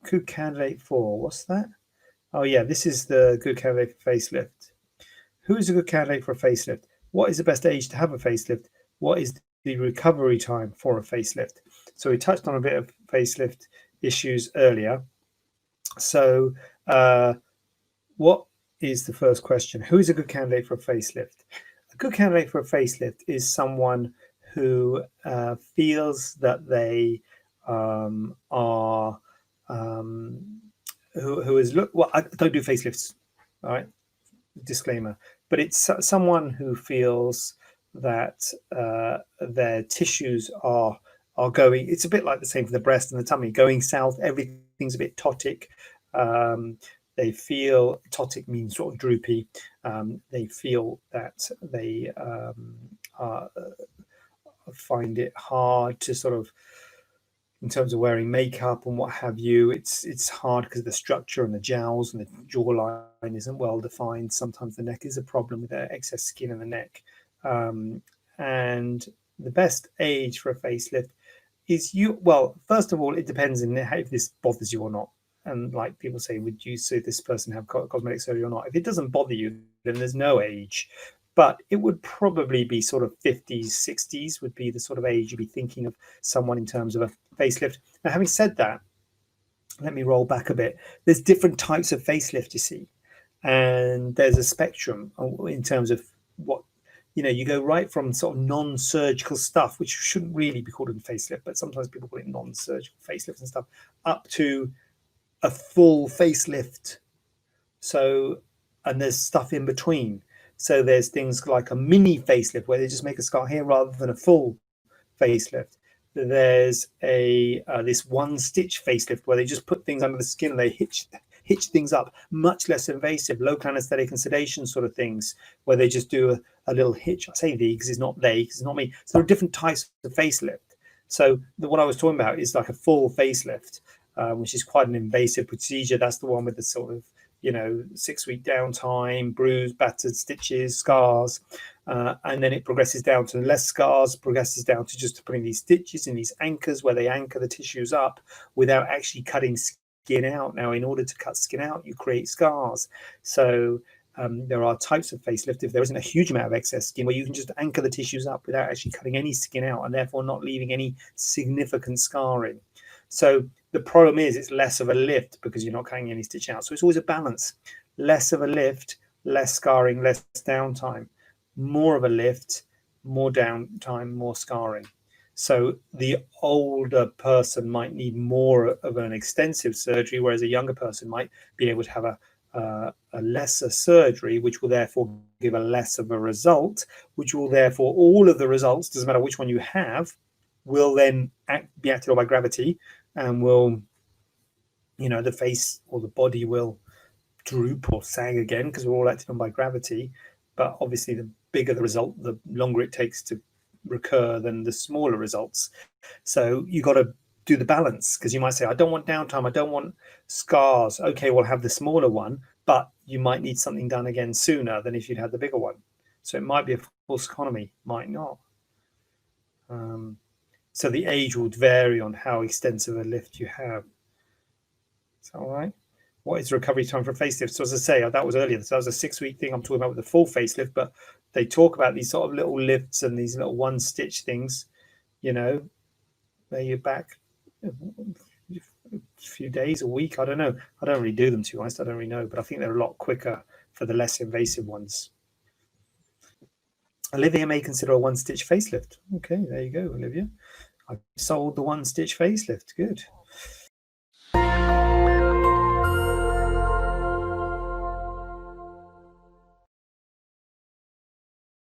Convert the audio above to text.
Good candidate for, what's that? Oh yeah, this is the good candidate for facelift. Who is a good candidate for a facelift? What is the best age to have a facelift? What is the recovery time for a facelift? So we touched on a bit of facelift issues earlier. So what is the first question? Who is a good candidate for a facelift? A good candidate for a facelift is someone who feels that they are who is look. Well, I don't do facelifts, all right. Disclaimer, but it's someone who feels that their tissues are going. It's a bit like the same for the breast and the tummy, going south. Everything's a bit totic. Um, they feel totic means sort of droopy. They feel that they find it hard to sort of, in terms of wearing makeup and what have you, it's hard because the structure and the jowls and the jawline isn't well defined. Sometimes the neck is a problem with the excess skin in the neck. And the best age for a facelift is well, first of all, it depends on if this bothers you or not. And like people say, would you see this person have cosmetic surgery or not? If it doesn't bother you, then there's no age. But it would probably be sort of 50s, 60s would be the sort of age you'd be thinking of someone in terms of a facelift. Now, having said that, let me roll back a bit. There's different types of facelift, you see, and there's a spectrum in terms of what, you go right from sort of non-surgical stuff, which shouldn't really be called a facelift, but sometimes people call it non-surgical facelifts and stuff, up to a full facelift. So, and there's stuff in between. So there's things like a mini facelift where they just make a scar here rather than a full facelift. There's this one stitch facelift where they just put things under the skin and they hitch things up, much less invasive, local anesthetic and sedation sort of things, where they just do a little hitch. I say because it's not because it's not me. So there are different types of facelift. So what I was talking about is like a full facelift, which is quite an invasive procedure. That's the one with the sort of 6-week downtime, bruised, battered stitches, scars, and then it progresses down to less scars, progresses down to just putting these stitches in these anchors where they anchor the tissues up without actually cutting skin out. Now, in order to cut skin out, you create scars. So there are types of facelift if there isn't a huge amount of excess skin where you can just anchor the tissues up without actually cutting any skin out and therefore not leaving any significant scarring. So the problem is it's less of a lift because you're not cutting any stitch out. So it's always a balance. Less of a lift, less scarring, less downtime. More of a lift, more downtime, more scarring. So the older person might need more of an extensive surgery, whereas a younger person might be able to have a lesser surgery, which will therefore give a less of a result, which will therefore, all of the results, doesn't matter which one you have, will then be acted on by gravity and will, the face or the body will droop or sag again because we're all acted on by gravity. But obviously, the bigger the result, the longer it takes to recur than the smaller results. So you got to do the balance, because you might say, I don't want downtime, I don't want scars. Okay, we'll have the smaller one, but you might need something done again sooner than if you'd had the bigger one. So it might be a false economy, might not. So the age would vary on how extensive a lift you have. Is that all right? What is recovery time for a facelift? So as I say, that was earlier. So that was a 6-week thing. I'm talking about with the full facelift, but they talk about these sort of little lifts and these little one stitch things, where you're back a few days, a week. I don't know. I don't really do them, to be honest. I don't really know, but I think they're a lot quicker for the less invasive ones. Olivia may consider a one stitch facelift. Okay, there you go, Olivia. I've sold the one stitch facelift. Good.